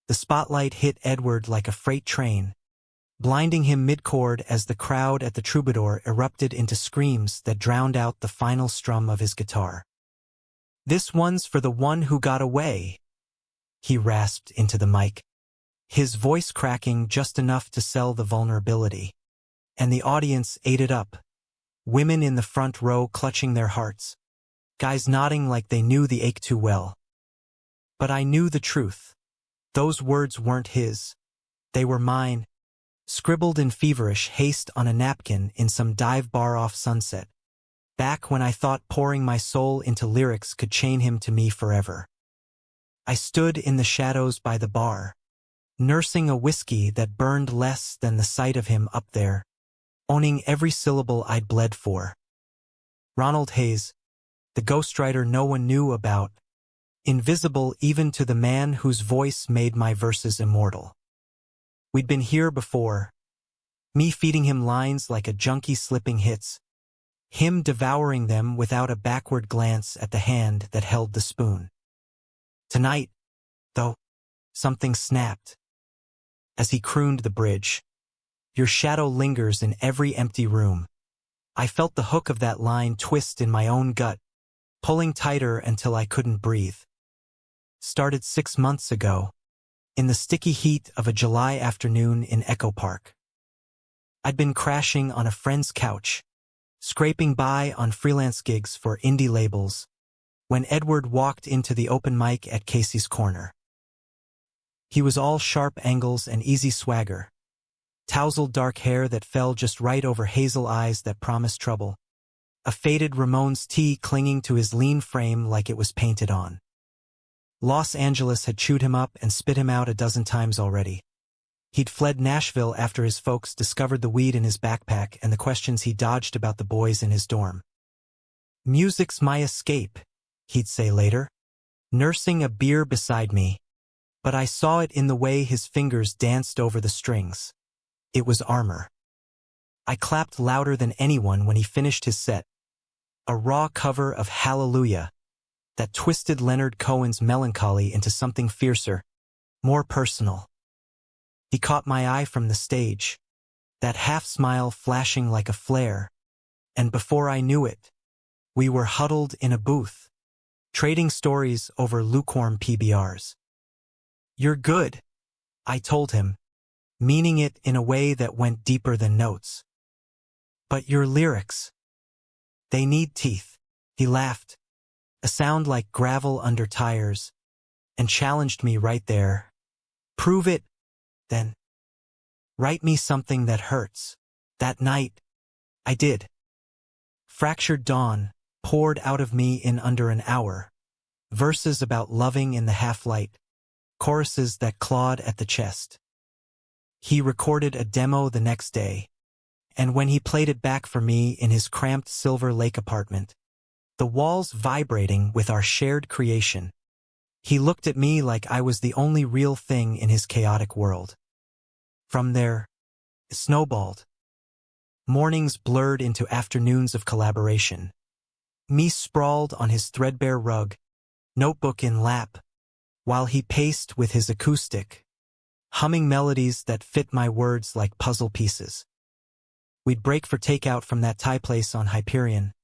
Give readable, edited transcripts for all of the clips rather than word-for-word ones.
The spotlight hit Edward like a freight train, blinding him mid-chord as the crowd at the Troubadour erupted into screams that drowned out the final strum of his guitar. "This one's for the one who got away," he rasped into the mic, his voice cracking just enough to sell the vulnerability. And the audience ate it up, women in the front row clutching their hearts, guys nodding like they knew the ache too well. But I knew the truth. Those words weren't his. They were mine, scribbled in feverish haste on a napkin in some dive bar off Sunset, back when I thought pouring my soul into lyrics could chain him to me forever. I stood in the shadows by the bar, nursing a whiskey that burned less than the sight of him up there, owning every syllable I'd bled for. Ronald Hayes, the ghostwriter no one knew about, invisible even to the man whose voice made my verses immortal. We'd been here before, me feeding him lines like a junkie slipping hits, him devouring them without a backward glance at the hand that held the spoon. Tonight, though, something snapped. As he crooned the bridge, "Your shadow lingers in every empty room," I felt the hook of that line twist in my own gut, pulling tighter until I couldn't breathe. Started 6 months ago, in the sticky heat of a July afternoon in Echo Park. I'd been crashing on a friend's couch, scraping by on freelance gigs for indie labels, when Edward walked into the open mic at Casey's Corner. He was all sharp angles and easy swagger, tousled dark hair that fell just right over hazel eyes that promised trouble, a faded Ramones tee clinging to his lean frame like it was painted on. Los Angeles had chewed him up and spit him out a dozen times already. He'd fled Nashville after his folks discovered the weed in his backpack and the questions he dodged about the boys in his dorm. "Music's my escape," he'd say later, nursing a beer beside me, but I saw it in the way his fingers danced over the strings. It was armor. I clapped louder than anyone when he finished his set, a raw cover of Hallelujah that twisted Leonard Cohen's melancholy into something fiercer, more personal. He caught my eye from the stage, that half-smile flashing like a flare, and before I knew it, we were huddled in a booth, trading stories over lukewarm PBRs. "You're good," I told him, meaning it in a way that went deeper than notes. "But your lyrics, they need teeth," he laughed, a sound like gravel under tires, and challenged me right there. "Prove it, then. Write me something that hurts." That night, I did. Fractured Dawn poured out of me in under an hour, verses about loving in the half-light, choruses that clawed at the chest. He recorded a demo the next day, and when he played it back for me in his cramped Silver Lake apartment, the walls vibrating with our shared creation, he looked at me like I was the only real thing in his chaotic world. From there, it snowballed. Mornings blurred into afternoons of collaboration. Me sprawled on his threadbare rug, notebook in lap, while he paced with his acoustic, humming melodies that fit my words like puzzle pieces. We'd break for takeout from that Thai place on Hyperion,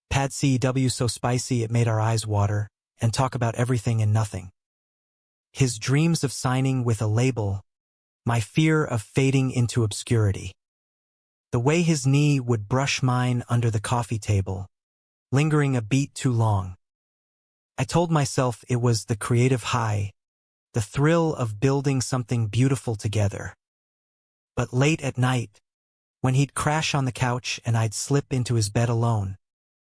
pad CEW so spicy it made our eyes water, and talk about everything and nothing. His dreams of signing with a label, my fear of fading into obscurity. The way his knee would brush mine under the coffee table, lingering a beat too long. I told myself it was the creative high, the thrill of building something beautiful together. But late at night, when he'd crash on the couch and I'd slip into his bed alone,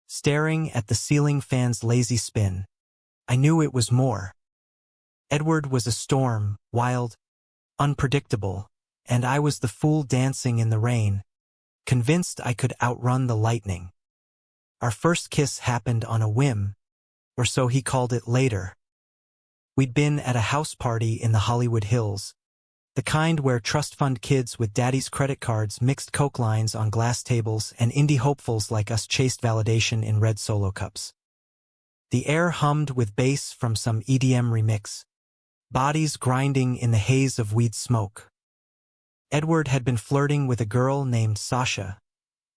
staring at the ceiling fan's lazy spin, I knew it was more. Edward was a storm, wild, unpredictable, and I was the fool dancing in the rain, convinced I could outrun the lightning. Our first kiss happened on a whim, or so he called it later. We'd been at a house party in the Hollywood Hills, the kind where trust fund kids with daddy's credit cards mixed Coke lines on glass tables and indie hopefuls like us chased validation in red Solo cups. The air hummed with bass from some EDM remix, bodies grinding in the haze of weed smoke. Edward had been flirting with a girl named Sasha,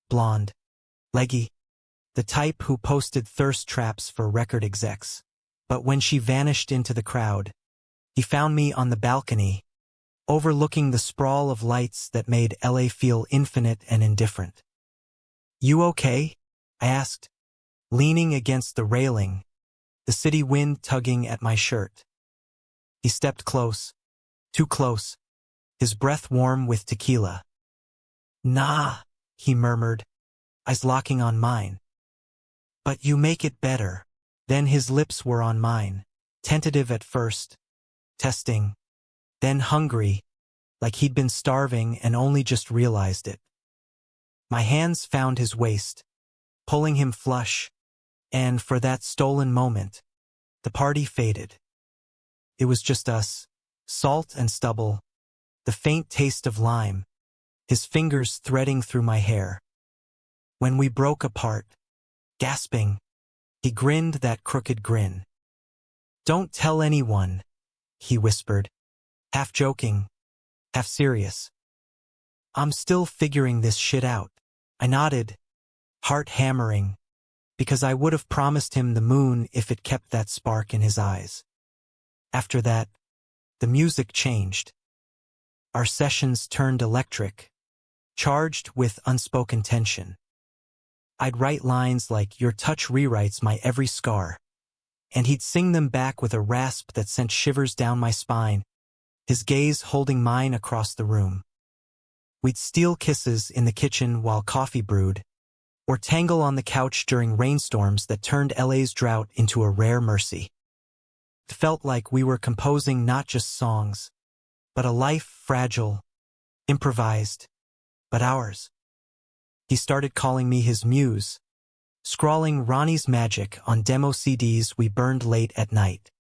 blonde, leggy, the type who posted thirst traps for record execs. But when she vanished into the crowd, he found me on the balcony, overlooking the sprawl of lights that made LA feel infinite and indifferent. "You okay?" I asked, leaning against the railing, the city wind tugging at my shirt. He stepped close, too close, his breath warm with tequila. "Nah," he murmured, eyes locking on mine. "But you make it better." Then his lips were on mine, tentative at first, testing, then hungry, like he'd been starving and only just realized it. My hands found his waist, pulling him flush, and for that stolen moment, the party faded. It was just us, salt and stubble, the faint taste of lime, his fingers threading through my hair. When we broke apart, gasping, he grinned that crooked grin. "Don't tell anyone," he whispered, half joking, half serious. "I'm still figuring this shit out." I nodded, heart hammering, because I would have promised him the moon if it kept that spark in his eyes. After that, the music changed. Our sessions turned electric, charged with unspoken tension. I'd write lines like, "Your touch rewrites my every scar," and he'd sing them back with a rasp that sent shivers down my spine, his gaze holding mine across the room. We'd steal kisses in the kitchen while coffee brewed, or tangle on the couch during rainstorms that turned LA's drought into a rare mercy. It felt like we were composing not just songs, but a life fragile, improvised, but ours. He started calling me his muse, scrawling Ronnie's magic on demo CDs we burned late at night.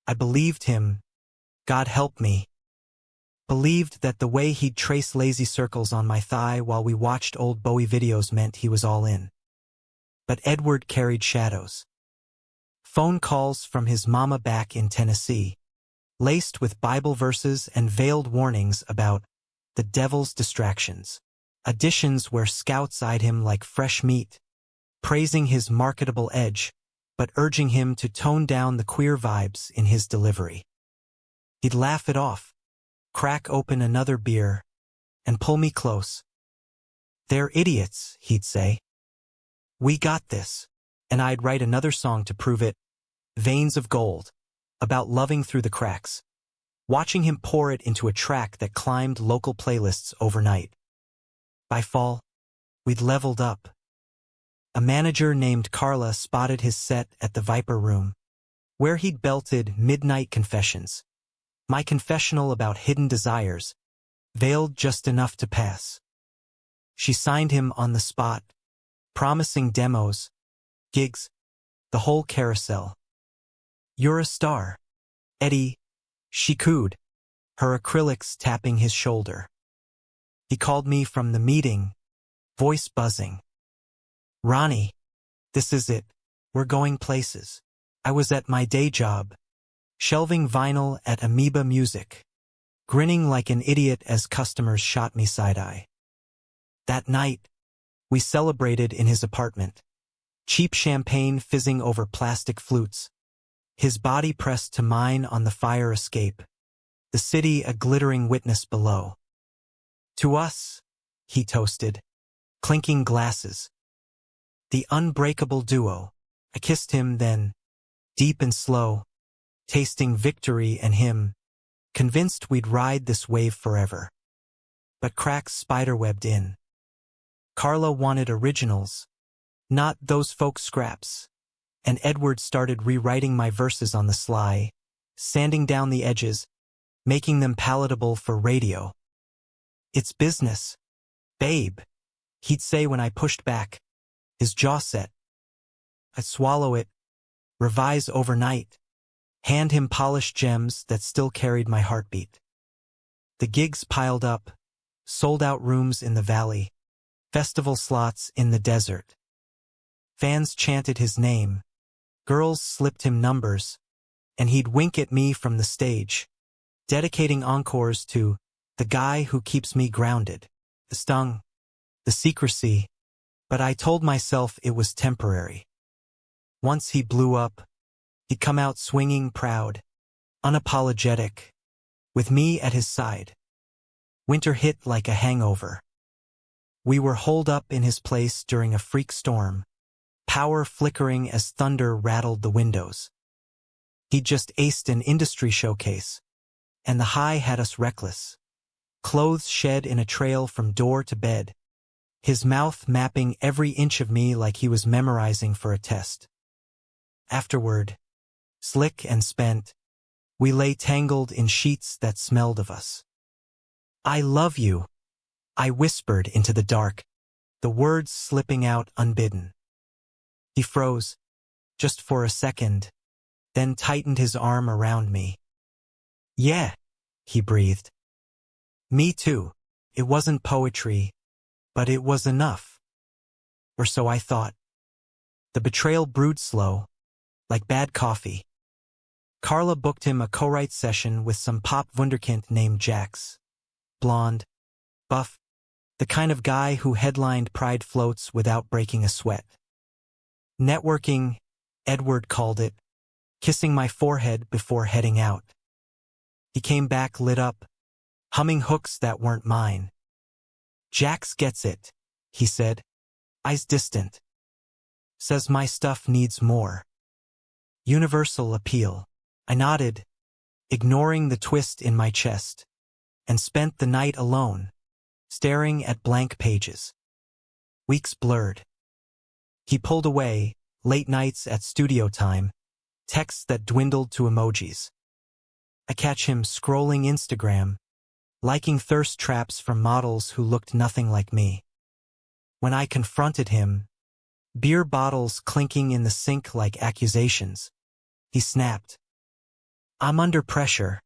I believed him, God help me. Believed that the way he'd trace lazy circles on my thigh while we watched old Bowie videos meant he was all in. But Edward carried shadows. Phone calls from his mama back in Tennessee, laced with Bible verses and veiled warnings about the devil's distractions. Auditions where scouts eyed him like fresh meat, praising his marketable edge, but urging him to tone down the queer vibes in his delivery. He'd laugh it off, crack open another beer, and pull me close. "They're idiots," he'd say. "We got this." And I'd write another song to prove it, Veins of Gold, about loving through the cracks, watching him pour it into a track that climbed local playlists overnight. By fall, we'd leveled up. A manager named Carla spotted his set at the Viper Room, where he'd belted Midnight Confessions, my confessional about hidden desires, veiled just enough to pass. She signed him on the spot, promising demos, gigs, the whole carousel. "You're a star, Eddie," she cooed, her acrylics tapping his shoulder. He called me from the meeting, voice buzzing. "Ronnie, this is it. We're going places." I was at my day job, shelving vinyl at Amoeba Music, grinning like an idiot as customers shot me side-eye. That night, we celebrated in his apartment, cheap champagne fizzing over plastic flutes, his body pressed to mine on the fire escape, the city a glittering witness below. "To us," he toasted, clinking glasses. "The unbreakable duo." I kissed him then, deep and slow, tasting victory and him, convinced we'd ride this wave forever. But cracks spiderwebbed in. Carla wanted originals, not those folk scraps, and Edward started rewriting my verses on the sly, sanding down the edges, making them palatable for radio. "It's business, babe," he'd say when I pushed back, his jaw set. I'd swallow it, revise overnight, hand him polished gems that still carried my heartbeat. The gigs piled up, sold-out rooms in the valley, festival slots in the desert. Fans chanted his name, girls slipped him numbers, and he'd wink at me from the stage, dedicating encores to the guy who keeps me grounded. The stung, the secrecy, but I told myself it was temporary. Once he blew up, he'd come out swinging proud, unapologetic, with me at his side. Winter hit like a hangover. We were holed up in his place during a freak storm, power flickering as thunder rattled the windows. He'd just aced an industry showcase, and the high had us reckless. Clothes shed in a trail from door to bed, his mouth mapping every inch of me like he was memorizing for a test. Afterward, slick and spent, we lay tangled in sheets that smelled of us. "I love you," I whispered into the dark, the words slipping out unbidden. He froze, just for a second, then tightened his arm around me. "Yeah," he breathed. "Me too." It wasn't poetry, but it was enough. Or so I thought. The betrayal brewed slow, like bad coffee. Carla booked him a co-write session with some pop wunderkind named Jax. Blonde, buff, the kind of guy who headlined Pride floats without breaking a sweat. Networking, Edward called it, kissing my forehead before heading out. He came back lit up, humming hooks that weren't mine. "Jax gets it," he said, eyes distant. "Says my stuff needs more." Universal appeal. I nodded, ignoring the twist in my chest, and spent the night alone, staring at blank pages. Weeks blurred. He pulled away, late nights at studio time, texts that dwindled to emojis. I catch him scrolling Instagram, liking thirst traps from models who looked nothing like me. When I confronted him, beer bottles clinking in the sink like accusations, he snapped. "I'm under pressure,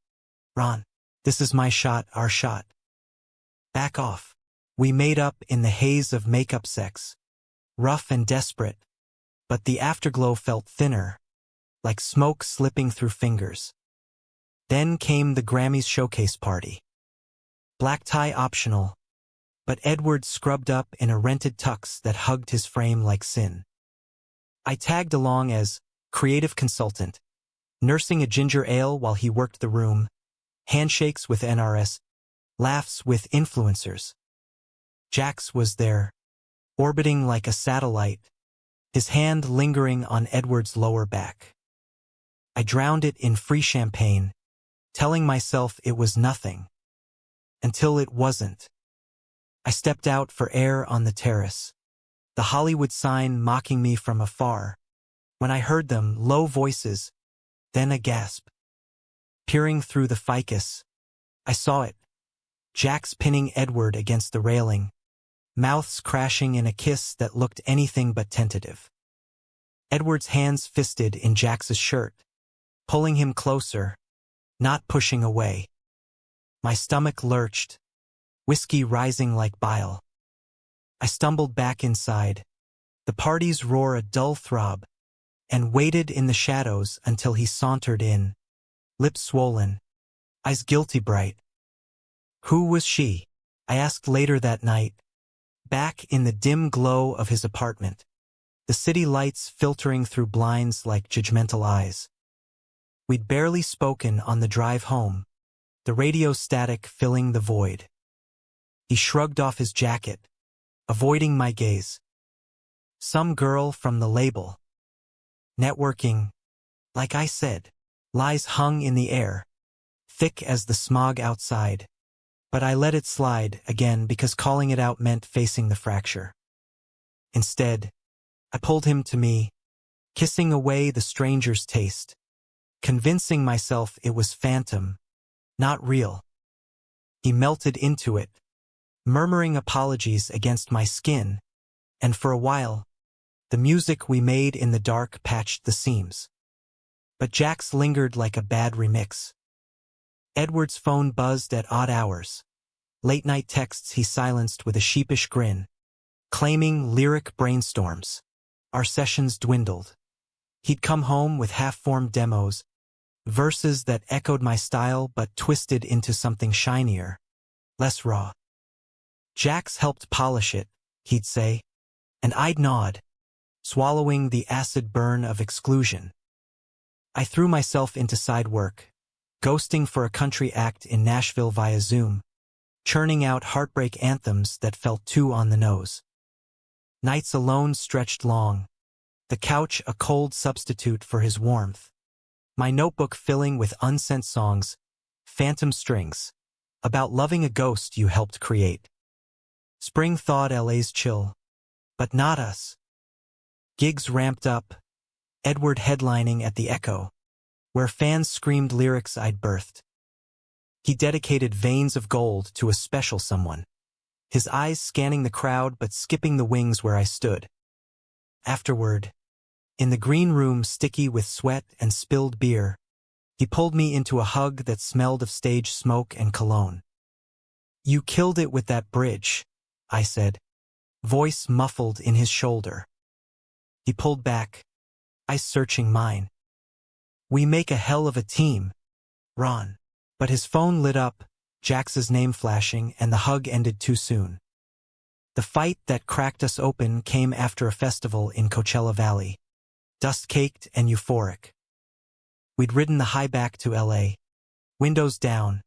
Ron. This is my shot, our shot. Back off." We made up in the haze of makeup sex, rough and desperate, but the afterglow felt thinner, like smoke slipping through fingers. Then came the Grammys showcase party. Black tie optional, but Edward scrubbed up in a rented tux that hugged his frame like sin. I tagged along as creative consultant, nursing a ginger ale while he worked the room, handshakes with NRS, laughs with influencers. Jax was there, orbiting like a satellite, his hand lingering on Edward's lower back. I drowned it in free champagne, telling myself it was nothing. Until it wasn't. I stepped out for air on the terrace, the Hollywood sign mocking me from afar. When I heard them, low voices, then a gasp. Peering through the ficus, I saw it. Jax pinning Edward against the railing, mouths crashing in a kiss that looked anything but tentative. Edward's hands fisted in Jax's shirt, pulling him closer, not pushing away. My stomach lurched, whiskey rising like bile. I stumbled back inside, the party's roar a dull throb, and waited in the shadows until he sauntered in, lips swollen, eyes guilty bright. Who was she? I asked later that night, back in the dim glow of his apartment, the city lights filtering through blinds like judgmental eyes. We'd barely spoken on the drive home, the radio static filling the void. He shrugged off his jacket, avoiding my gaze. Some girl from the label. Networking, like I said, lies hung in the air, thick as the smog outside. But I let it slide again because calling it out meant facing the fracture. Instead, I pulled him to me, kissing away the stranger's taste, convincing myself it was phantom, not real. He melted into it, murmuring apologies against my skin, and for a while, the music we made in the dark patched the seams. But Jax lingered like a bad remix. Edward's phone buzzed at odd hours. Late-night texts he silenced with a sheepish grin, claiming lyric brainstorms. Our sessions dwindled. He'd come home with half-formed demos, Verses that echoed my style but twisted into something shinier, less raw. Jax helped polish it, he'd say, and I'd nod, swallowing the acid burn of exclusion. I threw myself into side work, ghosting for a country act in Nashville via Zoom, churning out heartbreak anthems that felt too on the nose. Nights alone stretched long, the couch a cold substitute for his warmth. My notebook filling with unsent songs, phantom strings, about loving a ghost you helped create. Spring thawed LA's chill, but not us. Gigs ramped up, Edward headlining at the Echo, where fans screamed lyrics I'd birthed. He dedicated Veins of Gold to a special someone, his eyes scanning the crowd but skipping the wings where I stood. Afterward, in the green room sticky with sweat and spilled beer, he pulled me into a hug that smelled of stage smoke and cologne. "You killed it with that bridge," I said, voice muffled in his shoulder. He pulled back, eyes searching mine. "We make a hell of a team, Ron." But his phone lit up, Jax's name flashing, and the hug ended too soon. The fight that cracked us open came after a festival in Coachella Valley, dust-caked and euphoric. We'd ridden the high back to LA, windows down,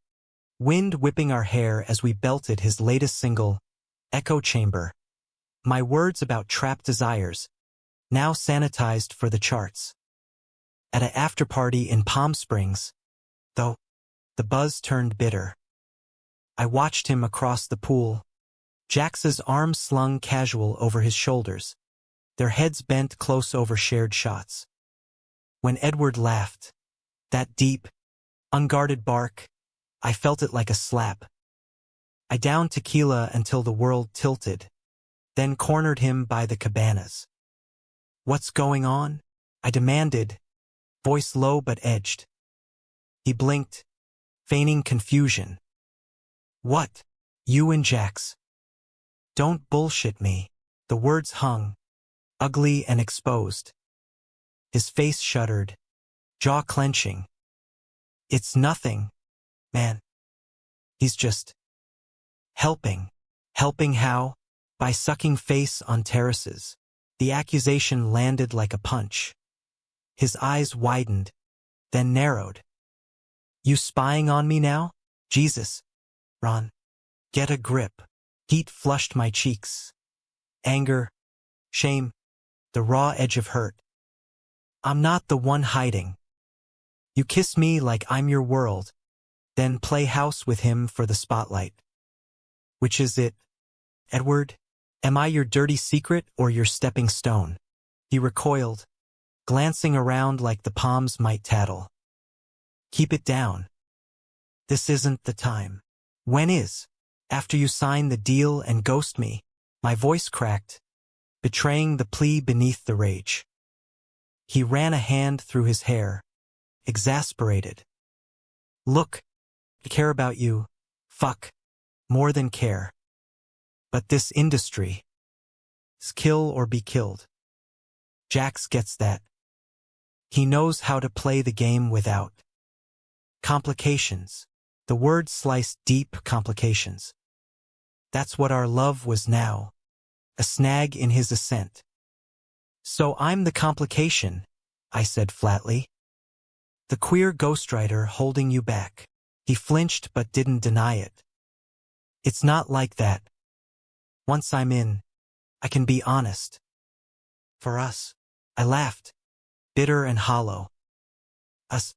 wind whipping our hair as we belted his latest single, Echo Chamber. My words about trapped desires, now sanitized for the charts. At an after-party in Palm Springs, though, the buzz turned bitter. I watched him across the pool, Jax's arms slung casual over his shoulders, their heads bent close over shared shots. When Edward laughed, that deep, unguarded bark, I felt it like a slap. I downed tequila until the world tilted, then cornered him by the cabanas. "What's going on?" I demanded, voice low but edged. He blinked, feigning confusion. "What? You and Jax?" "Don't bullshit me." The words hung, ugly and exposed. His face shuddered, jaw clenching. "It's nothing, man. He's just helping." Helping how? By sucking face on terraces. The accusation landed like a punch. His eyes widened, then narrowed. "You spying on me now? Jesus, Ron. Get a grip." Heat flushed my cheeks. Anger, shame, the raw edge of hurt. "I'm not the one hiding. You kiss me like I'm your world, then play house with him for the spotlight. Which is it, Edward? Am I your dirty secret or your stepping stone?" He recoiled, glancing around like the palms might tattle. "Keep it down. This isn't the time." "When is? After you sign the deal and ghost me?" My voice cracked, betraying the plea beneath the rage. He ran a hand through his hair, exasperated. "Look, I care about you. Fuck. More than care. But this industry is kill or be killed. Jax gets that. He knows how to play the game without complications." The word sliced deep. Complications. That's what our love was now, a snag in his ascent. "So I'm the complication," I said flatly. "The queer ghostwriter holding you back." He flinched but didn't deny it. "It's not like that. Once I'm in, I can be honest. For us." I laughed, bitter and hollow. "Us,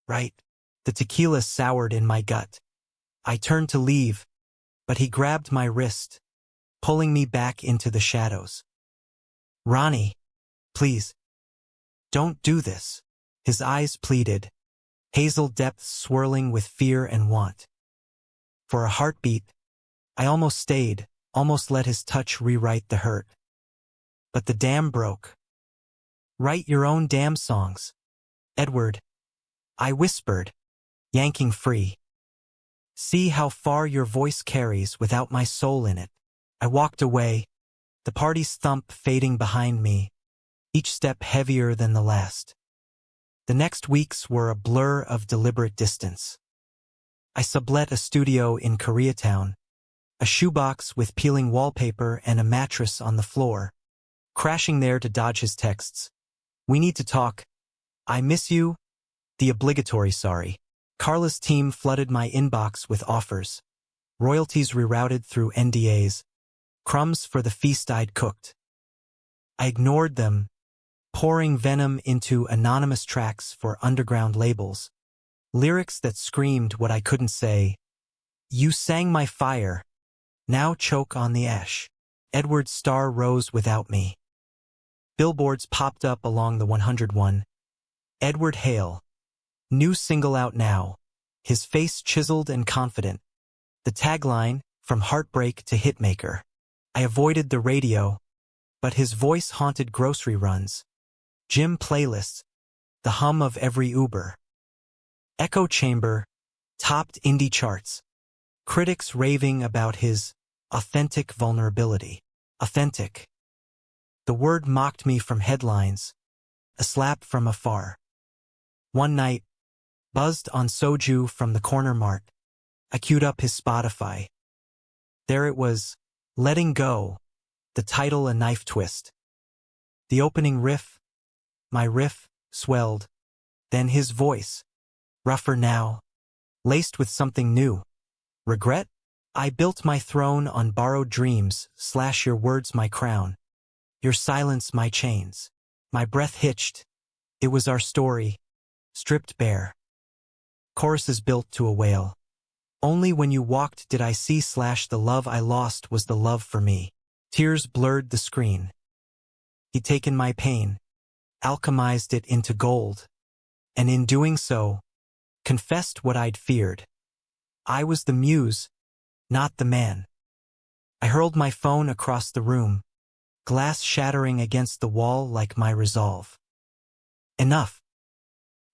right?" The tequila soured in my gut. I turned to leave, but he grabbed my wrist, pulling me back into the shadows. "Ronnie, please, don't do this." His eyes pleaded, hazel depths swirling with fear and want. For a heartbeat, I almost stayed, almost let his touch rewrite the hurt. But the dam broke. "Write your own damn songs, Edward," I whispered, yanking free. "See how far your voice carries without my soul in it." I walked away, the party's thump fading behind me, each step heavier than the last. The next weeks were a blur of deliberate distance. I sublet a studio in Koreatown, a shoebox with peeling wallpaper and a mattress on the floor, crashing there to dodge his texts. We need to talk. I miss you. The obligatory sorry. Carla's team flooded my inbox with offers. Royalties rerouted through NDAs. Crumbs for the feast I'd cooked. I ignored them, pouring venom into anonymous tracks for underground labels. Lyrics that screamed what I couldn't say. You sang my fire. Now choke on the ash. Edward's star rose without me. Billboards popped up along the 101. Edward Hale. New single out now. His face chiseled and confident. The tagline, from heartbreak to hitmaker. I avoided the radio, but his voice haunted grocery runs. Gym playlists. The hum of every Uber. Echo chamber. Topped indie charts. Critics raving about his authentic vulnerability. Authentic. The word mocked me from headlines. A slap from afar. One night, buzzed on soju from the corner mart, I queued up his Spotify. There it was, Letting Go, the title a knife twist. The opening riff, my riff, swelled. Then his voice, rougher now, laced with something new. Regret? I built my throne on borrowed dreams, / your words my crown. Your silence my chains. My breath hitched. It was our story, stripped bare. Choruses built to a wail. Only when you walked did I see / the love I lost was the love for me. Tears blurred the screen. He'd taken my pain, alchemized it into gold, and in doing so, confessed what I'd feared. I was the muse, not the man. I hurled my phone across the room, glass shattering against the wall like my resolve. Enough.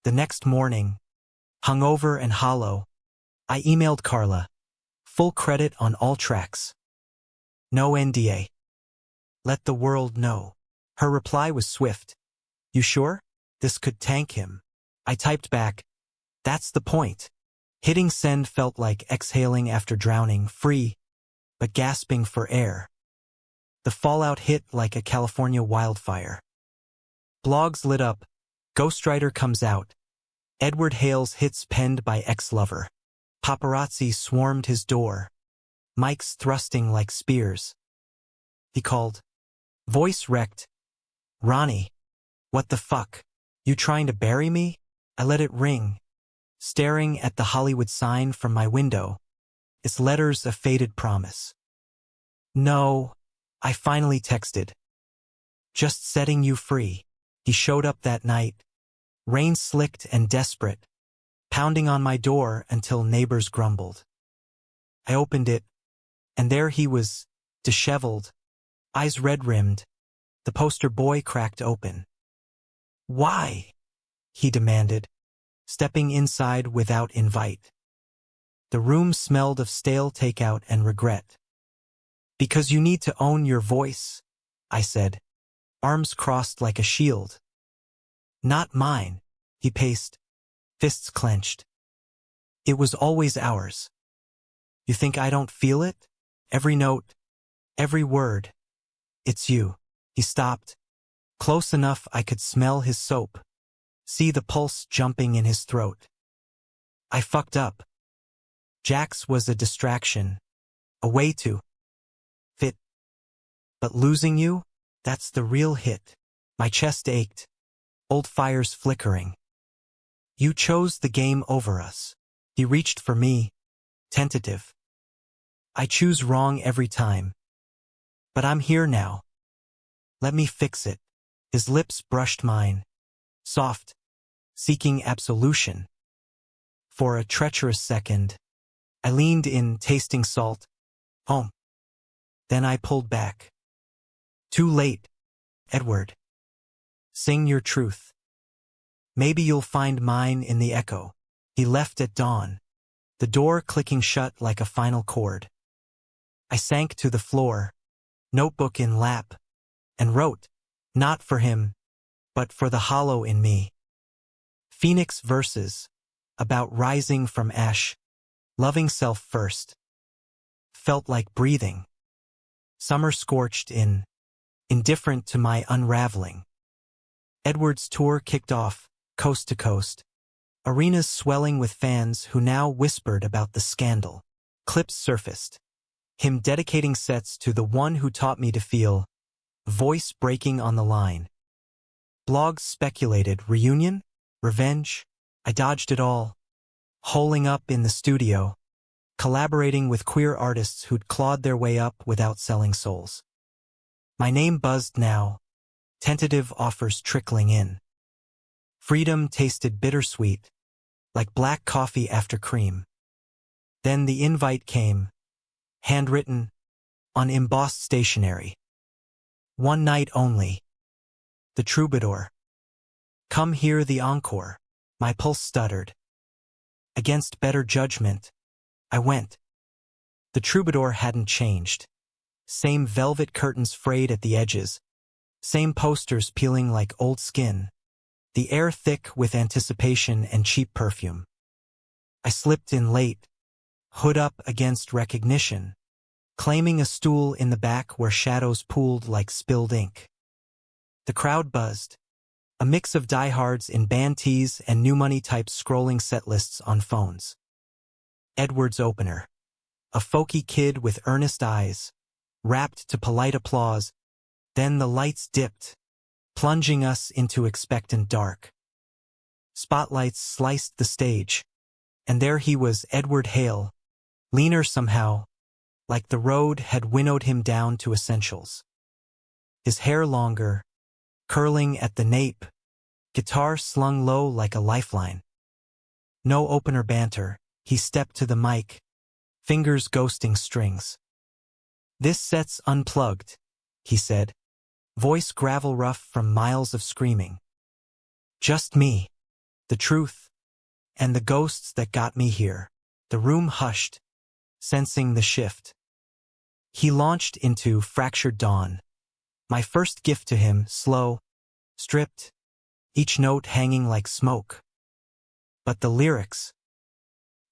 The next morning, hungover and hollow, I emailed Carla. Full credit on all tracks. No NDA. Let the world know. Her reply was swift. You sure? This could tank him. I typed back. That's the point. Hitting send felt like exhaling after drowning, free, but gasping for air. The fallout hit like a California wildfire. Blogs lit up. Ghostwriter comes out. Edward Hale's hits penned by ex-lover. Paparazzi swarmed his door. Mics thrusting like spears. He called. Voice wrecked. Ronnie. What the fuck? You trying to bury me? I let it ring. Staring at the Hollywood sign from my window. Its letters a faded promise. No. I finally texted. Just setting you free. He showed up that night. Rain slicked and desperate. Pounding on my door until neighbors grumbled. I opened it, and there he was, disheveled, eyes red-rimmed. The poster boy cracked open. Why? He demanded, stepping inside without invite. The room smelled of stale takeout and regret. Because you need to own your voice, I said, arms crossed like a shield. Not mine, he paced, fists clenched. It was always ours. You think I don't feel it? Every note, every word. It's you. He stopped, close enough I could smell his soap, see the pulse jumping in his throat. I fucked up. Jax was a distraction, a way to fit. But losing you, that's the real hit. My chest ached, old fires flickering. You chose the game over us. He reached for me, tentative. I choose wrong every time. But I'm here now. Let me fix it. His lips brushed mine, soft, seeking absolution. For a treacherous second, I leaned in, tasting salt. Home. Then I pulled back. Too late, Edward. Sing your truth. Maybe you'll find mine in the echo. He left at dawn, the door clicking shut like a final chord. I sank to the floor, notebook in lap, and wrote, not for him, but for the hollow in me. Phoenix verses, about rising from ash, loving self first. Felt like breathing. Summer scorched in, indifferent to my unraveling. Edward's tour kicked off, coast to coast. Arenas swelling with fans who now whispered about the scandal. Clips surfaced. Him dedicating sets to the one who taught me to feel, voice breaking on the line. Blogs speculated, reunion? Revenge? I dodged it all. Holing up in the studio, collaborating with queer artists who'd clawed their way up without selling souls. My name buzzed now, tentative offers trickling in. Freedom tasted bittersweet, like black coffee after cream. Then the invite came, handwritten, on embossed stationery. One night only. The Troubadour. Come hear the encore. My pulse stuttered. Against better judgment, I went. The Troubadour hadn't changed. Same velvet curtains frayed at the edges. Same posters peeling like old skin. The air thick with anticipation and cheap perfume. I slipped in late, hood up against recognition, claiming a stool in the back where shadows pooled like spilled ink. The crowd buzzed, a mix of diehards in band tees and new money types scrolling set lists on phones. Edward's opener. A folky kid with earnest eyes, rapt to polite applause, then the lights dipped, plunging us into expectant dark. Spotlights sliced the stage, and there he was, Edward Hale, leaner somehow, like the road had winnowed him down to essentials. His hair longer, curling at the nape, guitar slung low like a lifeline. No opener banter, he stepped to the mic, fingers ghosting strings. This set's unplugged, he said, voice gravel rough from miles of screaming. Just me, the truth, and the ghosts that got me here. The room hushed, sensing the shift. He launched into Fractured Dawn, my first gift to him, slow, stripped, each note hanging like smoke. But the lyrics,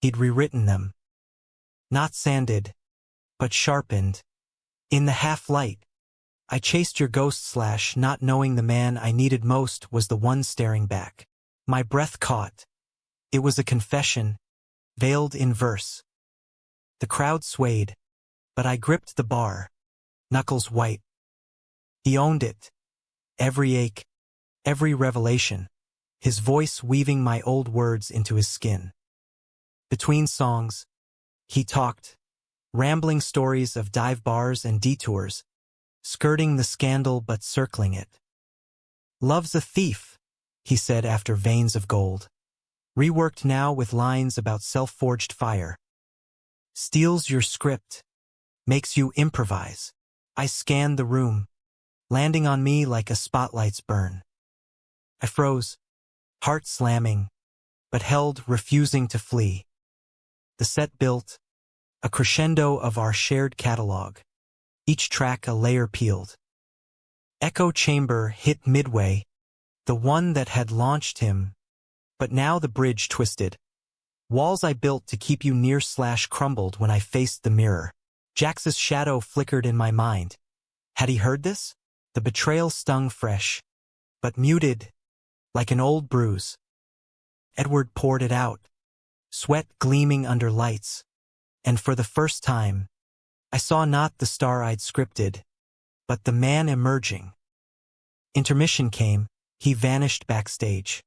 he'd rewritten them. Not sanded, but sharpened. In the half-light, I chased your ghost / not knowing the man I needed most was the one staring back. My breath caught. It was a confession, veiled in verse. The crowd swayed, but I gripped the bar, knuckles white. He owned it. Every ache, every revelation, his voice weaving my old words into his skin. Between songs, he talked, rambling stories of dive bars and detours, skirting the scandal but circling it. Love's a thief, he said after Veins of Gold, reworked now with lines about self-forged fire. Steals your script, makes you improvise. I scanned the room, landing on me like a spotlight's burn. I froze, heart slamming, but held, refusing to flee. The set built, a crescendo of our shared catalog, each track a layer peeled. Echo Chamber hit midway, the one that had launched him, but now the bridge twisted. Walls I built to keep you near / crumbled when I faced the mirror. Jax's shadow flickered in my mind. Had he heard this? The betrayal stung fresh, but muted, like an old bruise. Edward poured it out, sweat gleaming under lights, and for the first time, I saw not the star I'd scripted, but the man emerging. Intermission came, he vanished backstage.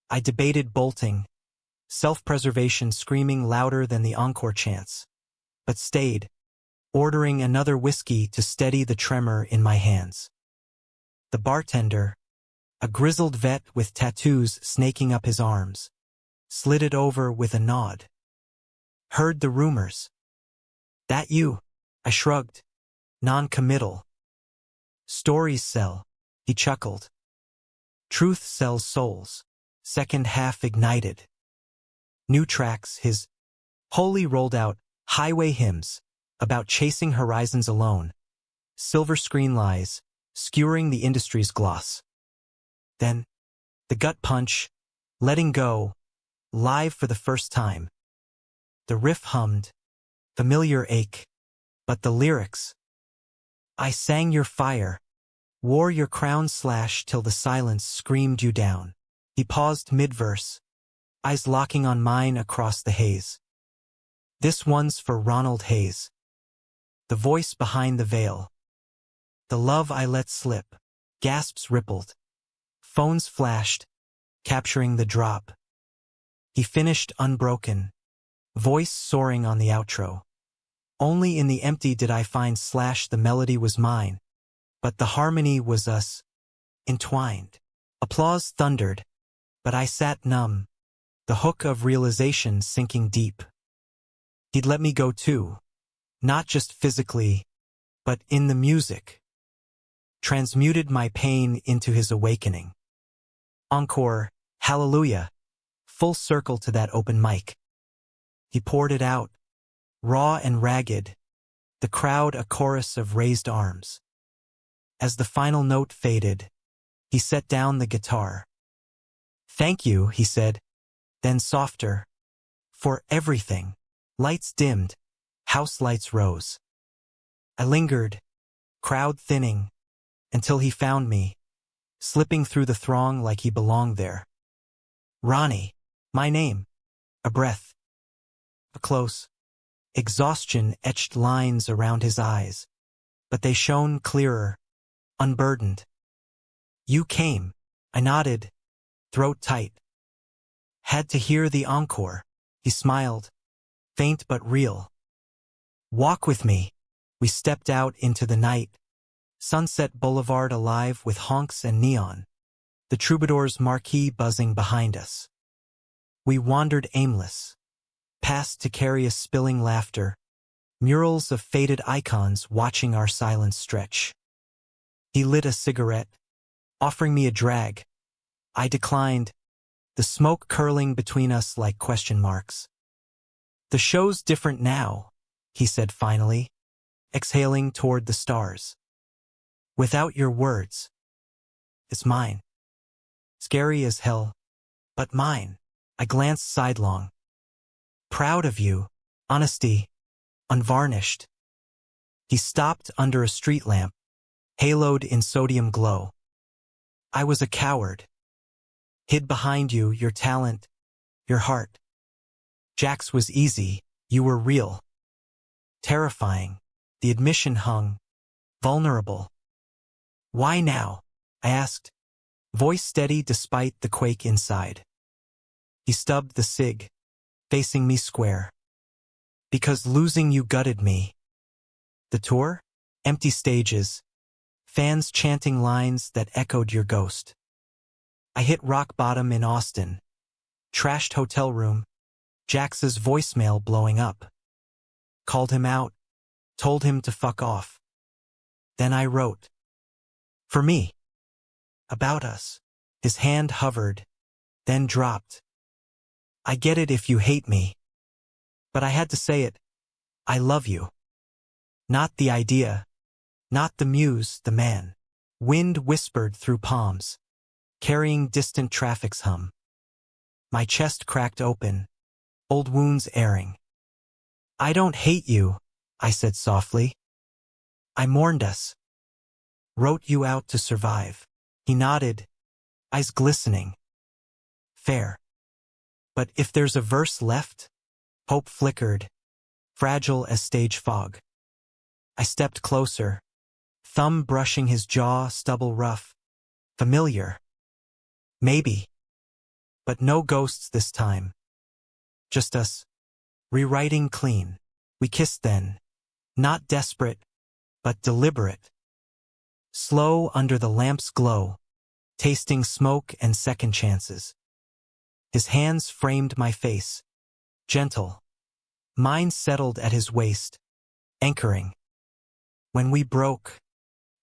I debated bolting, self-preservation screaming louder than the encore chants, but stayed, ordering another whiskey to steady the tremor in my hands. The bartender, a grizzled vet with tattoos snaking up his arms, slid it over with a nod. Heard the rumors. That you? I shrugged, non-committal. Stories sell, he chuckled. Truth sells souls. Second half ignited. New tracks, his wholly rolled out highway hymns about chasing horizons alone. Silver screen lies, skewering the industry's gloss. Then, the gut punch, Letting Go, live for the first time. The riff hummed, familiar ache, but the lyrics. I sang your fire, wore your crown slash till the silence screamed you down. He paused mid-verse, eyes locking on mine across the haze. This one's for Ronald Hayes. The voice behind the veil. The love I let slip. Gasps rippled. Phones flashed, capturing the drop. He finished unbroken, voice soaring on the outro. Only in the empty did I find slash the melody was mine, but the harmony was us, entwined. Applause thundered, but I sat numb, the hook of realization sinking deep. He'd let me go too, not just physically, but in the music. Transmuted my pain into his awakening. Encore, hallelujah, full circle to that open mic. He poured it out, raw and ragged, the crowd a chorus of raised arms. As the final note faded, he set down the guitar. Thank you, he said, then softer, for everything. Lights dimmed, house lights rose. I lingered, crowd thinning, until he found me, slipping through the throng like he belonged there. Ronnie, my name, a breath. A close. Exhaustion etched lines around his eyes, but they shone clearer, unburdened. You came, I nodded, throat tight. Had to hear the encore, he smiled, faint but real. Walk with me. We stepped out into the night, Sunset Boulevard alive with honks and neon, the Troubadour's marquee buzzing behind us. We wandered aimless, past to carry a spilling laughter, murals of faded icons watching our silence stretch. He lit a cigarette, offering me a drag. I declined, the smoke curling between us like question marks. The show's different now, he said finally, exhaling toward the stars. Without your words. It's mine. Scary as hell, but mine. I glanced sidelong. Proud of you, honesty, unvarnished. He stopped under a street lamp, haloed in sodium glow. I was a coward. Hid behind you, your talent, your heart. Jax was easy, you were real. Terrifying, the admission hung, vulnerable. Why now? I asked, voice steady despite the quake inside. He stubbed the cig, facing me square. Because losing you gutted me. The tour? Empty stages. Fans chanting lines that echoed your ghost. I hit rock bottom in Austin. Trashed hotel room. Jax's voicemail blowing up. Called him out. Told him to fuck off. Then I wrote. For me. About us. His hand hovered, then dropped. I get it if you hate me. But I had to say it. I love you. Not the idea. Not the muse, the man. Wind whispered through palms, carrying distant traffic's hum. My chest cracked open, old wounds airing. I don't hate you, I said softly. I mourned us. Wrote you out to survive. He nodded, eyes glistening. Fair. But if there's a verse left? Hope flickered, fragile as stage fog. I stepped closer, thumb brushing his jaw, stubble rough. Familiar. Maybe. But no ghosts this time. Just us. Rewriting clean. We kissed then. Not desperate, but deliberate. Slow under the lamp's glow, tasting smoke and second chances. His hands framed my face, gentle. Mine settled at his waist, anchoring. When we broke,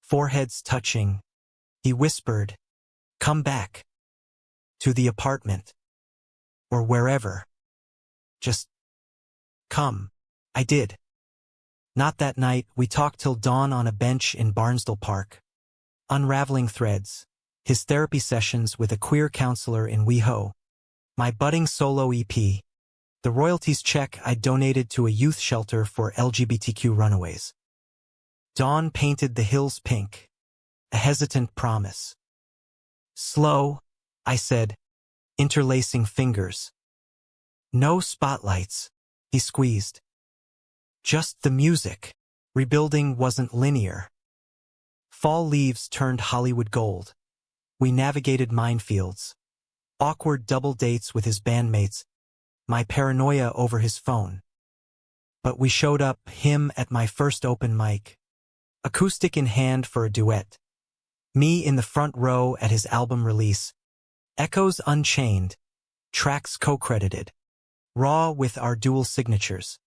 foreheads touching, he whispered, come back. To the apartment. Or wherever. Just come. I did. Not that night, we talked till dawn on a bench in Barnsdall Park. Unraveling threads, his therapy sessions with a queer counselor in WeHo, My budding solo EP. The royalties check I donated to a youth shelter for LGBTQ runaways. Dawn painted the hills pink. A hesitant promise. Slow, I said, interlacing fingers. No spotlights, he squeezed. Just the music. Rebuilding wasn't linear. Fall leaves turned Hollywood gold. We navigated minefields. Awkward double dates with his bandmates. My paranoia over his phone. But we showed up, him at my first open mic. Acoustic in hand for a duet. Me in the front row at his album release. Echoes unchained. Tracks co-credited. Raw with our dual signatures.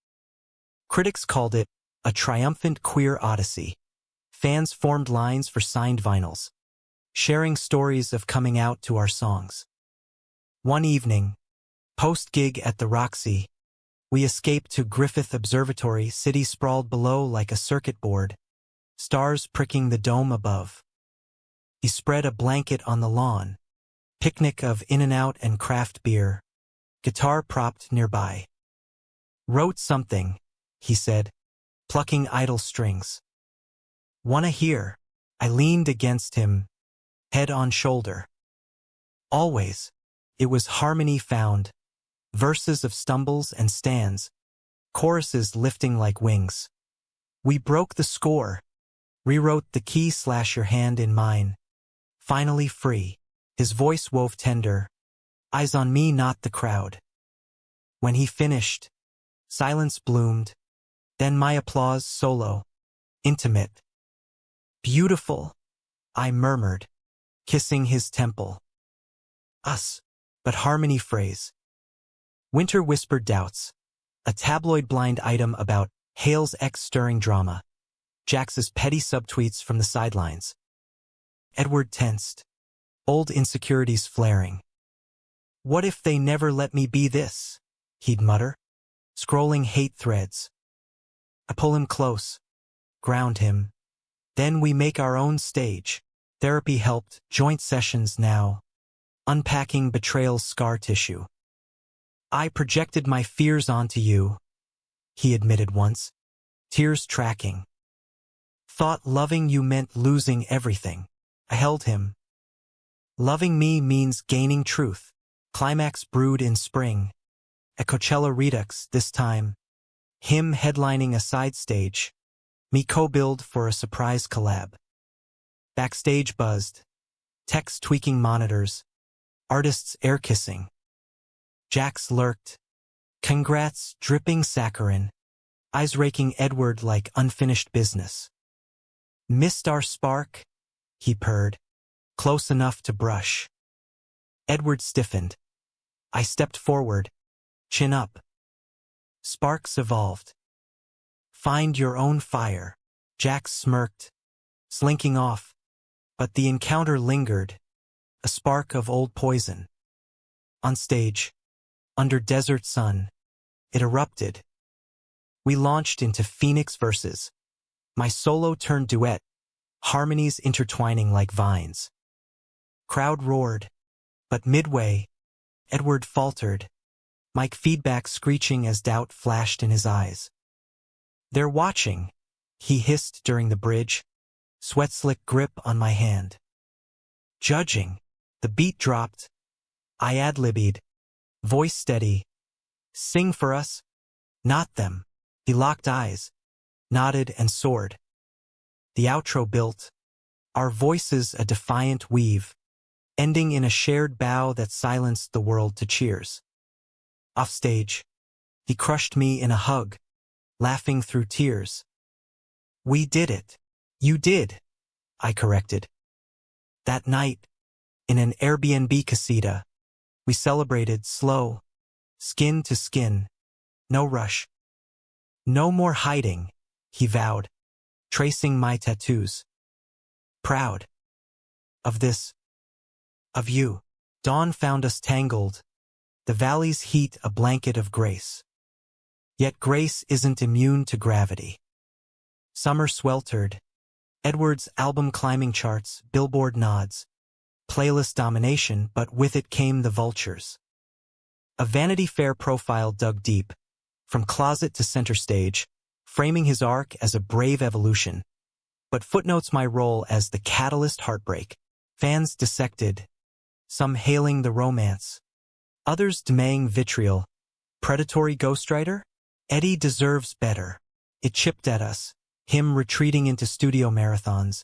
Critics called it a triumphant queer odyssey. Fans formed lines for signed vinyls, sharing stories of coming out to our songs. One evening, post-gig at the Roxy, we escaped to Griffith Observatory, city sprawled below like a circuit board, stars pricking the dome above. He spread a blanket on the lawn, picnic of In-N-Out and craft beer, guitar propped nearby. Wrote something, he said, plucking idle strings. Wanna hear? I leaned against him, head on shoulder. Always, it was harmony found, verses of stumbles and stands, choruses lifting like wings. We broke the score, rewrote the key / your hand in mine. Finally free, his voice wove tender, eyes on me not the crowd. When he finished, silence bloomed, then my applause solo, intimate. Beautiful, I murmured, kissing his temple. Us, but harmony phrase. Winter whispered doubts, a tabloid blind item about Hale's ex-stirring drama, Jax's petty subtweets from the sidelines. Edward tensed, old insecurities flaring. What if they never let me be this? He'd mutter, scrolling hate threads. I pull him close, ground him. Then we make our own stage. Therapy helped, joint sessions now. Unpacking betrayal's scar tissue. I projected my fears onto you, he admitted once, tears tracking. Thought loving you meant losing everything. I held him. Loving me means gaining truth. Climax brewed in spring. At Coachella Redux this time. Him headlining a side stage. Me co-billed for a surprise collab. Backstage buzzed. Techs tweaking monitors. Artists air-kissing. Jax lurked. Congrats, dripping saccharin. Eyes raking Edward like unfinished business. Missed our spark? He purred. Close enough to brush. Edward stiffened. I stepped forward. Chin up. Sparks evolved. Find your own fire. Jax smirked, slinking off. But the encounter lingered. A spark of old poison. On stage, under desert sun, it erupted. We launched into Phoenix verses. My solo turned duet, harmonies intertwining like vines. Crowd roared, but midway, Edward faltered, mic feedback screeching as doubt flashed in his eyes. They're watching, he hissed during the bridge, sweat-slick grip on my hand. Judging, the beat dropped. I ad-libbied, voice steady. Sing for us, not them. He locked eyes, nodded and soared. The outro built, our voices a defiant weave, ending in a shared bow that silenced the world to cheers. Offstage, he crushed me in a hug, laughing through tears. We did it. You did, I corrected. That night, in an Airbnb casita, we celebrated slow, skin to skin, no rush. No more hiding, he vowed, tracing my tattoos. Proud of this, of you. Dawn found us tangled, the valley's heat a blanket of grace. Yet grace isn't immune to gravity. Summer sweltered, Edward's album climbing charts, Billboard nods, playlist domination, but with it came the vultures. A Vanity Fair profile dug deep, from closet to center stage, framing his arc as a brave evolution, but footnotes my role as the catalyst heartbreak. Fans dissected, some hailing the romance, others demanding vitriol. Predatory ghostwriter? Eddie deserves better. It chipped at us, him retreating into studio marathons,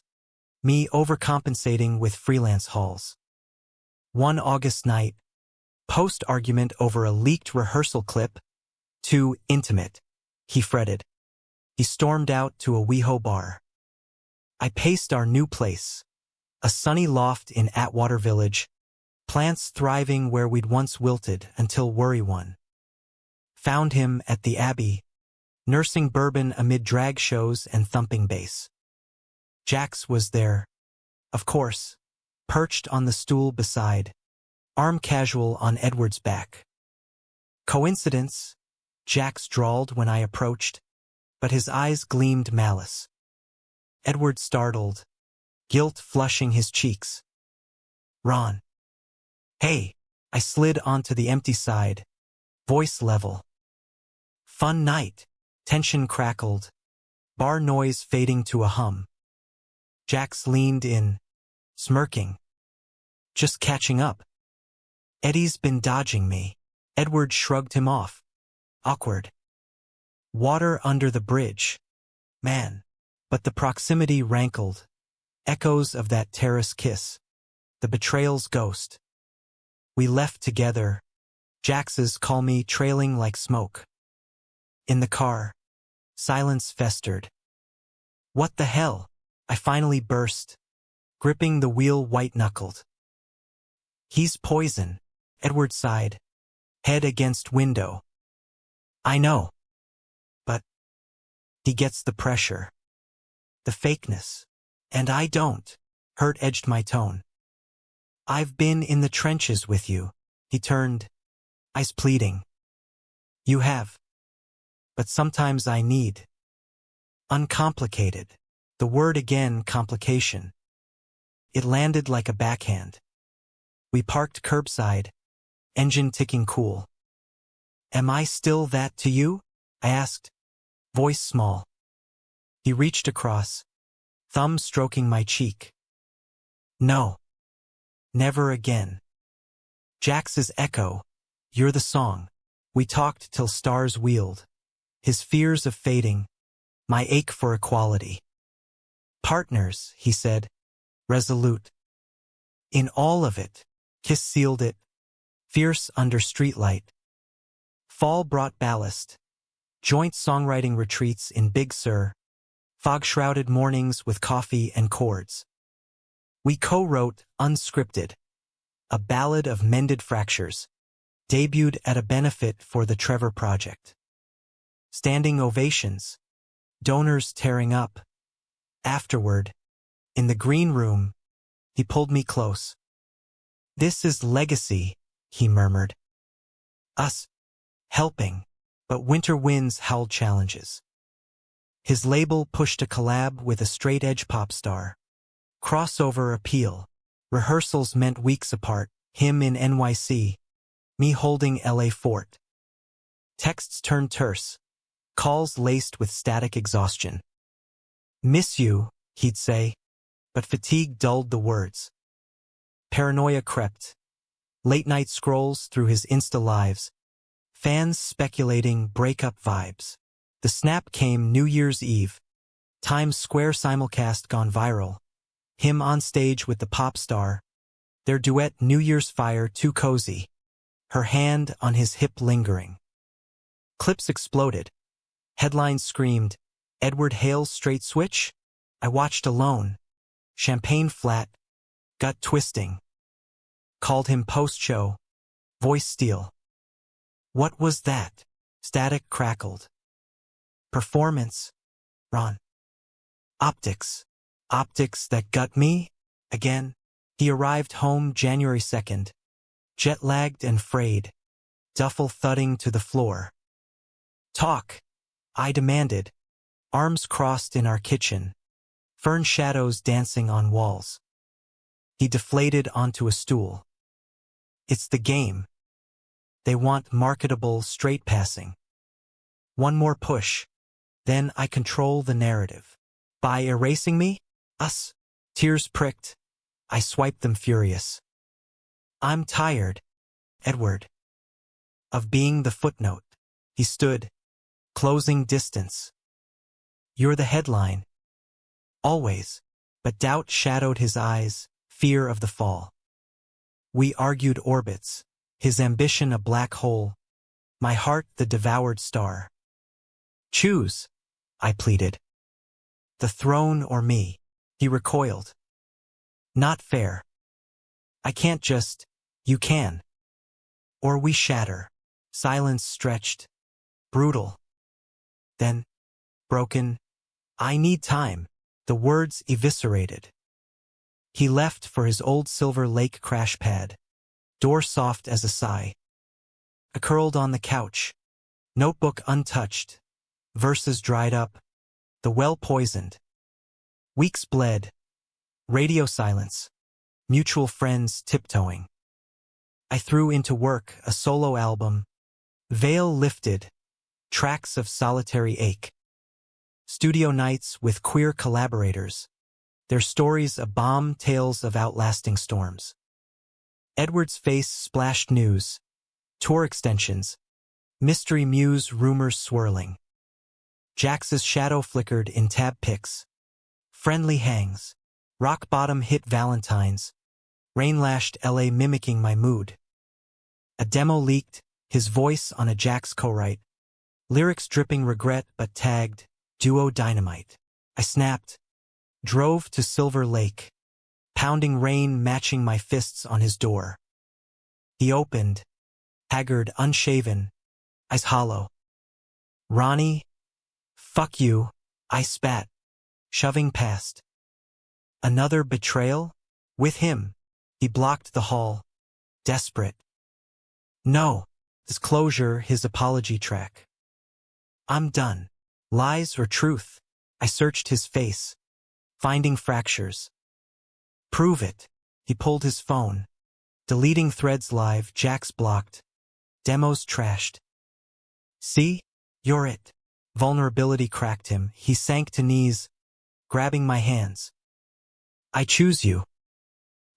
me overcompensating with freelance hauls. One August night, post-argument over a leaked rehearsal clip, too intimate, he fretted. He stormed out to a WeHo bar. I paced our new place, a sunny loft in Atwater Village, plants thriving where we'd once wilted until worry won. Found him at the Abbey, nursing bourbon amid drag shows and thumping bass. Jax was there, of course, perched on the stool beside, arm casual on Edward's back. Coincidence? Jax drawled when I approached, but his eyes gleamed malice. Edward startled, guilt flushing his cheeks. Ron. Hey, I slid onto the empty side, voice level. Fun night. Tension crackled, bar noise fading to a hum. Jax leaned in, smirking. Just catching up. Eddie's been dodging me. Edward shrugged him off. Awkward. Water under the bridge. Man. But the proximity rankled. Echoes of that terrace kiss. The betrayal's ghost. We left together. Jax's call me trailing like smoke. In the car, silence festered. What the hell? I finally burst, gripping the wheel white-knuckled. He's poison, Edward sighed, head against window. I know. But he gets the pressure. The fakeness. And I don't. Hurt edged my tone. I've been in the trenches with you. He turned, eyes pleading. You have. But sometimes I need. Uncomplicated. The word again, complication. It landed like a backhand. We parked curbside, engine ticking cool. Am I still that to you? I asked, voice small. He reached across, thumb stroking my cheek. No. Never again. Jax's echo. You're the song. We talked till stars wheeled. His fears of fading, my ache for equality. Partners, he said, resolute. In all of it, kiss sealed it, fierce under streetlight. Fall brought ballast, joint songwriting retreats in Big Sur, fog-shrouded mornings with coffee and chords. We co-wrote Unscripted, a ballad of mended fractures, debuted at a benefit for the Trevor Project. Standing ovations, donors tearing up. Afterward, in the green room, he pulled me close. This is legacy, he murmured. Us, helping, but winter winds howled challenges. His label pushed a collab with a straight-edge pop star. Crossover appeal. Rehearsals meant weeks apart, him in NYC, me holding LA Fort. Texts turned terse. Calls laced with static exhaustion. Miss you, he'd say, but fatigue dulled the words. Paranoia crept. Late-night scrolls through his Insta lives. Fans speculating breakup vibes. The snap came New Year's Eve. Times Square simulcast gone viral. Him on stage with the pop star. Their duet New Year's Fire too cozy. Her hand on his hip lingering. Clips exploded. Headlines screamed, Edward Hale's straight switch? I watched alone. Champagne flat, gut twisting. Called him post-show. Voice steel. What was that? Static crackled. Performance. Ron. Optics. Optics that gut me? Again. He arrived home January 2nd. Jet-lagged and frayed. Duffel thudding to the floor. Talk. I demanded, arms crossed in our kitchen, fern shadows dancing on walls. He deflated onto a stool. It's the game. They want marketable straight passing. One more push. Then I control the narrative. By erasing me? Us. Tears pricked. I swiped them furious. I'm tired, Edward, of being the footnote. He stood, closing distance. You're the headline. Always. But doubt shadowed his eyes, fear of the fall. We argued orbits, his ambition a black hole, my heart the devoured star. Choose, I pleaded. The throne or me, he recoiled. Not fair. I can't just, you can. Or we shatter. Silence stretched. Brutal. Then, broken, I need time. The words eviscerated. He left for his old Silver Lake crash pad. Door soft as a sigh. I curled on the couch. Notebook untouched. Verses dried up. The well poisoned. Weeks bled. Radio silence. Mutual friends tiptoeing. I threw into work a solo album. Veil lifted. Tracks of solitary ache. Studio nights with queer collaborators. Their stories a bomb, tales of outlasting storms. Edward's face splashed news. Tour extensions. Mystery muse rumors swirling. Jax's shadow flickered in tab pics. Friendly hangs. Rock bottom hit Valentine's. Rain-lashed LA mimicking my mood. A demo leaked, his voice on a Jax co-write. Lyrics dripping regret but tagged, duo dynamite. I snapped. Drove to Silver Lake. Pounding rain matching my fists on his door. He opened. Haggard, unshaven. Eyes hollow. Ronnie? Fuck you, I spat. Shoving past. Another betrayal? With him. He blocked the hall. Desperate. No. Disclosure, his apology track. I'm done. Lies or truth? I searched his face. Finding fractures. Prove it. He pulled his phone. Deleting threads live, Jax blocked. Demos trashed. See? You're it. Vulnerability cracked him. He sank to knees, grabbing my hands. I choose you.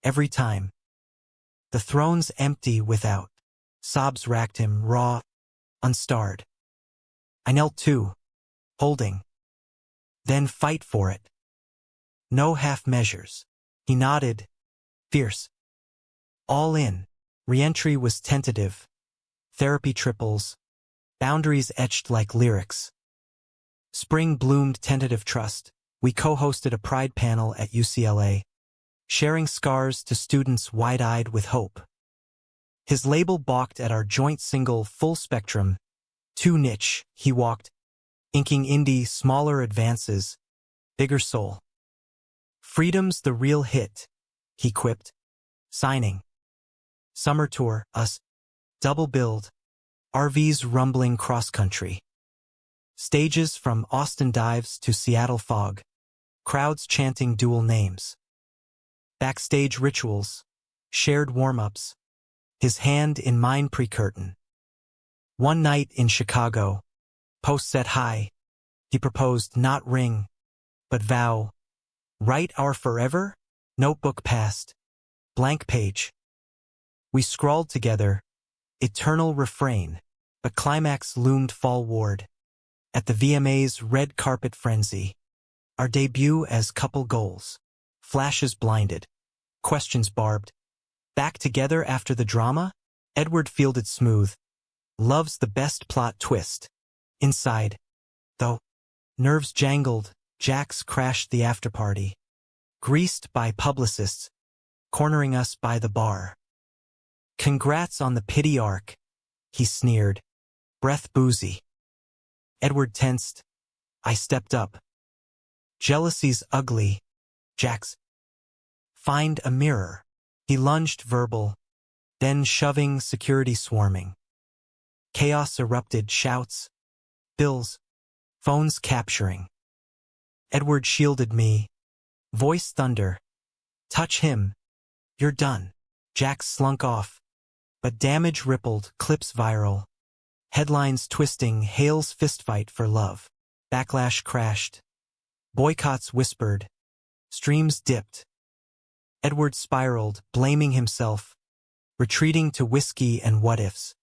Every time. The throne's empty without. Sobs racked him, raw, unstarred. I knelt too, holding. Then fight for it. No half measures. He nodded, fierce. All in. Re-entry was tentative. Therapy triples. Boundaries etched like lyrics. Spring bloomed tentative trust. We co-hosted a pride panel at UCLA, sharing scars to students wide-eyed with hope. His label balked at our joint single Full Spectrum. Too niche, he walked, inking indie smaller advances, bigger soul. Freedom's the real hit, he quipped, signing. Summer tour, us, double billed, RVs rumbling cross-country. Stages from Austin Dives to Seattle Fog, crowds chanting dual names. Backstage rituals, shared warm-ups, his hand in mine pre-curtain. One night in Chicago, post set high, he proposed not ring, but vow. Write our forever? Notebook passed. Blank page. We scrawled together, eternal refrain, but climax loomed fall ward. At the VMA's red carpet frenzy. Our debut as couple goals. Flashes blinded. Questions barbed. Back together after the drama? Edward fielded smooth. Love's the best plot twist. Inside, though, nerves jangled, Jax crashed the afterparty. Greased by publicists, cornering us by the bar. Congrats on the pity arc, he sneered. Breath boozy. Edward tensed. I stepped up. Jealousy's ugly, Jax. Find a mirror. He lunged verbal, then shoving, security swarming. Chaos erupted, shouts, bills, phones capturing. Edward shielded me. Voice thunder. Touch him. You're done. Jax slunk off, But damage rippled, clips viral. Headlines twisting, Hale's fistfight for love. Backlash crashed. Boycotts whispered. Streams dipped. Edward spiraled, blaming himself, retreating to whiskey and what-ifs.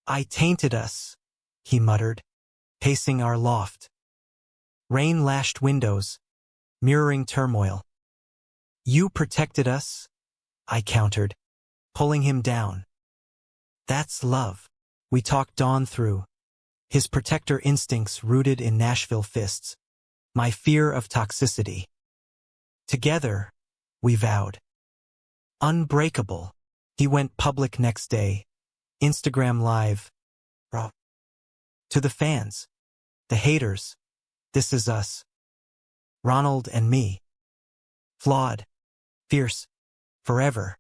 I tainted us, he muttered, pacing our loft. Rain lashed windows, mirroring turmoil. You protected us, I countered, pulling him down. That's love. We talked dawn through. His protector instincts rooted in Nashville fists. My fear of toxicity. Together, we vowed. Unbreakable. He went public next day. Instagram Live. Raw. To the fans. The haters. This is us. Ronald and me. Flawed. Fierce. Forever.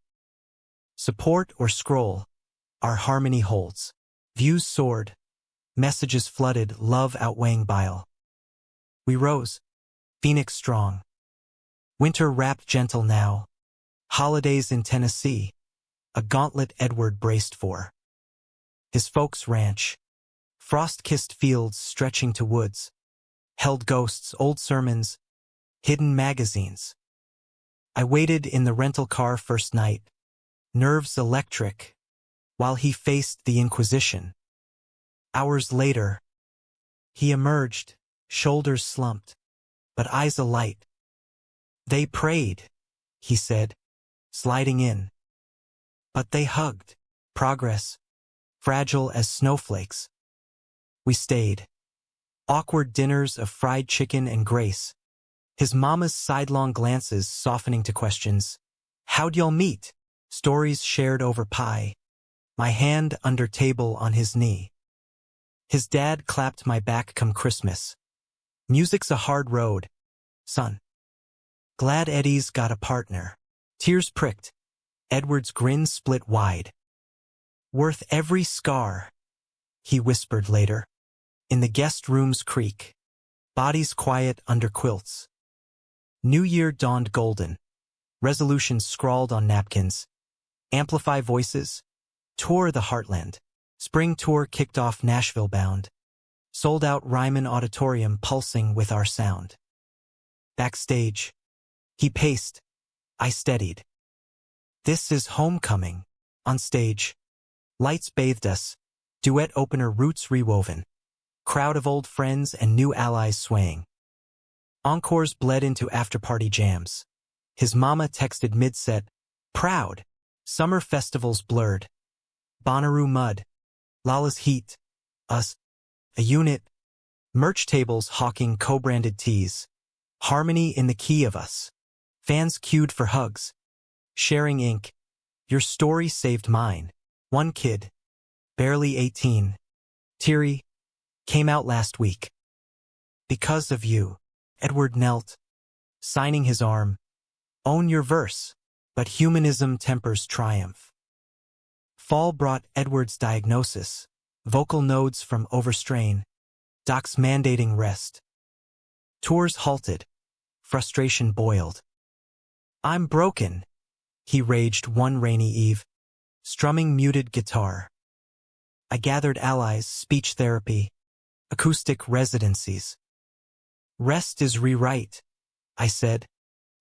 Support or scroll. Our harmony holds. Views soared. Messages flooded, love outweighing bile. We rose. Phoenix strong. Winter wrapped gentle now. Holidays in Tennessee. A gauntlet Edward braced for. His folks' ranch. Frost-kissed fields stretching to woods. Held ghosts, old sermons, hidden magazines. I waited in the rental car first night. Nerves electric. While he faced the Inquisition. Hours later, he emerged, shoulders slumped, but eyes alight. They prayed, he said, sliding in. But they hugged. Progress, fragile as snowflakes. We stayed. Awkward dinners of fried chicken and grace. His mama's sidelong glances softening to questions. How'd y'all meet? Stories shared over pie. My hand under table on his knee. His dad clapped my back come Christmas. Music's a hard road, son. Glad Eddie's got a partner. Tears pricked. Edward's grin split wide. Worth every scar, he whispered later. In the guest room's creak. Bodies quiet under quilts. New Year dawned golden. Resolutions scrawled on napkins. Amplify voices. Tour the heartland. Spring tour kicked off Nashville bound. Sold out Ryman Auditorium pulsing with our sound. Backstage. He paced. I steadied. This is homecoming. On stage. Lights bathed us. Duet opener roots rewoven. Crowd of old friends and new allies swaying. Encores bled into after-party jams. His mama texted mid-set, proud. Summer festivals blurred. Bonnaroo mud. Lala's heat. Us. A unit. Merch tables hawking co-branded tees. Harmony in the key of us. Fans queued for hugs. Sharing ink. Your story saved mine. One kid. Barely 18. Teary. Came out last week. Because of you. Edward knelt. Signing his arm. Own your verse. But humanism tempers triumph. Fall brought Edward's diagnosis. Vocal nodes from overstrain. Docs mandating rest. Tours halted. Frustration boiled. I'm broken, he raged one rainy eve, strumming muted guitar. I gathered allies, speech therapy, acoustic residencies. Rest is rewrite, I said,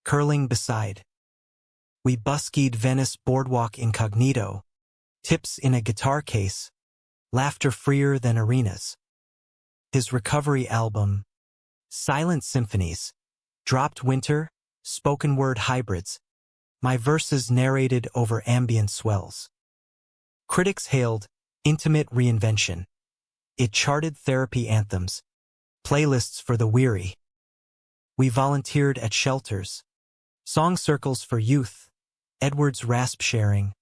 curling beside. We buskied Venice boardwalk incognito, tips in a guitar case, laughter freer than arenas. His recovery album, Silent Symphonies, dropped winter, spoken word hybrids, my verses narrated over ambient swells. Critics hailed intimate reinvention. It charted therapy anthems, playlists for the weary. We volunteered at shelters, song circles for youth, Edward's rasp sharing,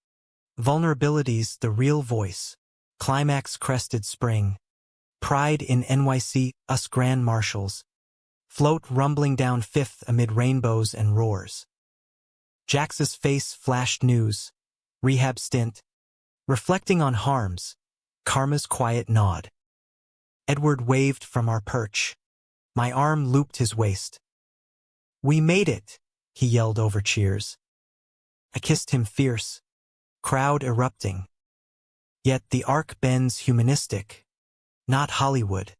vulnerabilities the real voice, climax crested spring, pride in NYC, us grand marshals, float rumbling down Fifth amid rainbows and roars. Jax's face flashed news, rehab stint, reflecting on harms, karma's quiet nod. Edward waved from our perch. My arm looped his waist. We made it, he yelled over cheers. I kissed him fierce, crowd erupting, Yet the arc bends humanistic, not Hollywood.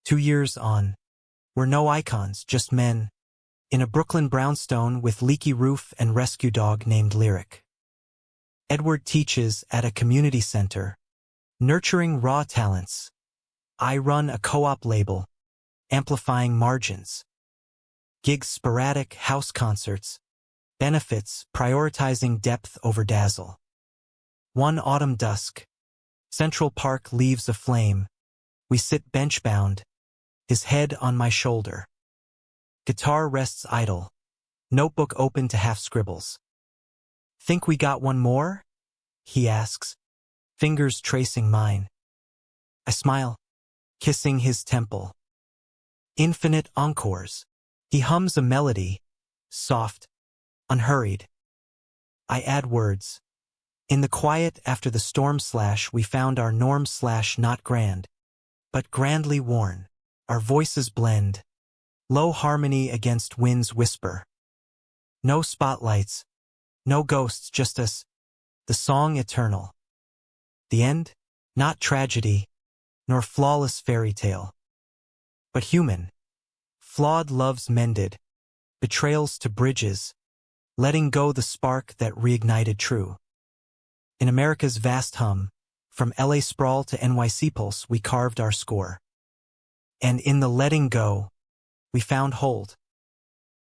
2 years on, we're no icons, just men, in a Brooklyn brownstone with leaky roof and rescue dog named Lyric. Edward teaches at a community center, nurturing raw talents. I run a co-op label, amplifying margins. Gigs sporadic, house concerts. Benefits, prioritizing depth over dazzle. One autumn dusk. Central Park leaves aflame. We sit bench-bound, his head on my shoulder. Guitar rests idle, notebook open to half scribbles. Think we got one more? He asks, fingers tracing mine. I smile, kissing his temple. Infinite encores. He hums a melody, soft, unhurried. I add words. In the quiet after the storm slash, we found our norm slash not grand, but grandly worn. Our voices blend. Low harmony against wind's whisper. No spotlights, no ghosts, just us. The song eternal. The end? Not tragedy, nor flawless fairy tale. But human. Flawed loves mended. Betrayals to bridges. Letting go the spark that reignited true. In America's vast hum, from LA sprawl to NYC pulse, we carved our score. And in the letting go, we found hold.